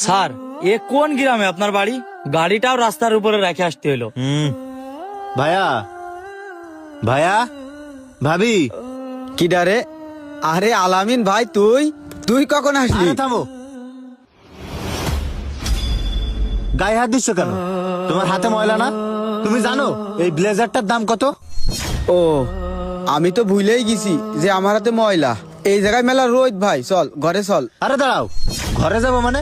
Sir এ কোন গ্রামে আপনার বাড়ি? গাড়িটাও রাস্তার উপরে রেখে আসতে হলো। ভাইয়া ভাইয়া ভাবি। কি ডারে? আরে আলামিন ভাই, তুই তুই কখন আসলি? আরে থামো, গায়ে হাত দিচ্ছ কেন? তোমার হাতে ময়লা না? তুমি জানো এই ব্লেজারটার দাম কত? ও, আমি তো ভুলেই গেছি যে আমার হাতে ময়লা। এই জায়গায় মেলা রোদ ভাই, চল ঘরে চল। আরে দাঁড়াও, ঘরে যাবো মানে?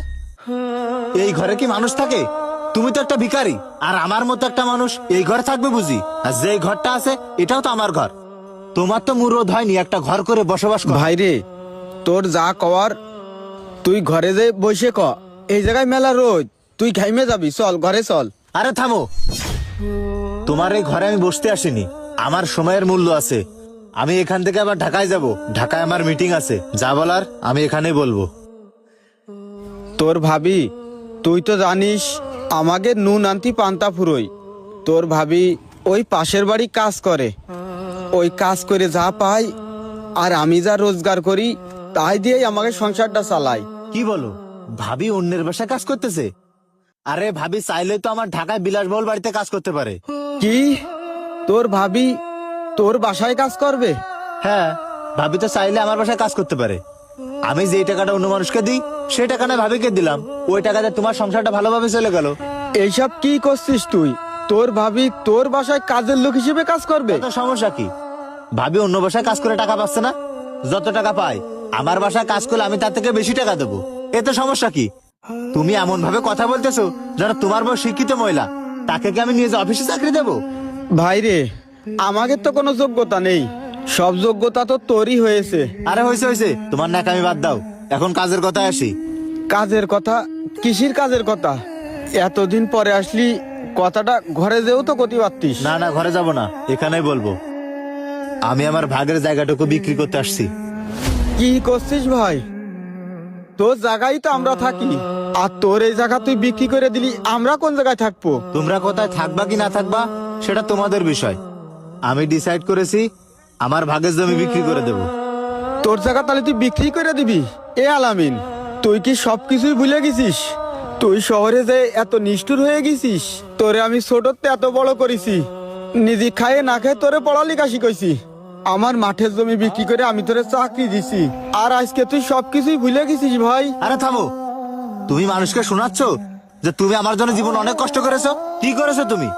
এই ঘরে কি মানুষ থাকে? তুমি তো একটা ভিখারি, আর আমার মতো একটা মানুষ এই ঘরে থাকবে বুঝি? আর যে ঘরটা আছে এটাও তো আমার ঘর। তোমার তো মুরদ হয়নি একটা ঘর করে বসবাস কর। ভাই রে, তোর যা কওয়ার তুই ঘরে যে বসে ক। এই জায়গায় মেলা রোদ, তুই ঘাইমে যাবি, চল ঘরে চল। আরে থামো, তোমার এই ঘরে আমি বসতে আসিনি, আমার সময়ের মূল্য আছে। আমি এখান থেকে আবার ঢাকায় যাব, ঢাকায় আমার মিটিং আছে, যা বলার আমি এখানেই বলবো। তোর ভাবি, তুই তো জানিস আমাকে নুন আনতি পান্তা ফুরোই। তোর ভাবি ওই পাশের বাড়ি কাজ করে, ওই কাজ করে যা পাই আর আমি যা রোজগার করি তাই দিয়েই আমাকে সংসারটা চালাই। কি বলো, ভাবি অন্যের বাসায় কাজ করতেছে? আরে ভাবি চাইলে তো আমার ঢাকায় বিলাসবহুল বাড়িতে কাজ করতে পারে। কি তোর ভাবি তোর বাসায় কাজ করবে? হ্যাঁ, ভাবি তো চাইলে আমার বাসায় কাজ করতে পারে। আমি যেই টাকাটা অন্য মানুষকে দিই সেই টাকা না ভাবিকে দিলাম, ওই টাকাতে তোমার সংসারটা ভালোভাবে চলে গেল। এইসব কি করছিস তুই? তোর ভাবি তোর বাসায় কাজের লোক হিসেবে কাজ করবে? তো সমস্যা কি? ভাবি অন্য বাসায় কাজ করে টাকা পাচ্ছে না? যত টাকা পায় আমার বাসায় কাজ করলে আমি তার থেকে বেশি টাকা দেবো, এতে সমস্যা কি? তুমি এমন ভাবে কথা বলতেছো যারা তোমার বড় শিক্ষিত মহিলা, তাকে কি আমি নিয়ে যে অফিসে চাকরি দেবো? ভাই রে, আমাকে তো কোনো যোগ্যতা নেই, সব যোগ্যতা তো তোরই হয়েছে। আরে হয়েছে হয়েছে, তোমার নাকামি বাদ দাও, এখন কাজের কথায় আসি। কাজের কথা? কিসির কাজের কথা? এতদিন পরে আসলি, কথাটা ঘরে যেও তো করতে পারতিস। না না, ঘরে যাব না, এখানেই বলবো। আমি আমার ভাগের জায়গাটুকু বিক্রি করতে আসছি। কি করছিস ভাই? তোর জায়গায় তো আমরা থাকি, আর তোর এই জায়গা তুই বিক্রি করে দিলি, আমরা কোন জায়গায় থাকবো? তোমরা কোথায় থাকবা কি না থাকবা সেটা তোমাদের বিষয়। আমি ডিসাইড করেছি আমার ভাগের জমি বিক্রি করে দেব। তোর জায়গা তাহলে তুই বিক্রি করে দিবি? এ আলামিন, তুই কি সবকিছুই ভুলে গেছিস? তুই শহরে যে এত নিষ্ঠুর হয়ে গেছিস? তোরে আমি ছোটতে এত বড় করেছি, নিজে খায়ে না খেয়ে তোরে পড়ালেখা শিখাইছি, আমার মাঠের জমি বিক্রি করে আমি তোরে চাকরি দিছি, আর আজকে তুই সবকিছুই ভুলে গেছিস ভাই। আরে থামো, তুমি মানুষকে শোনাচ্ছ যে তুমি আমার জন্য জীবন অনেক কষ্ট করেছো? কি করেছো তুমি?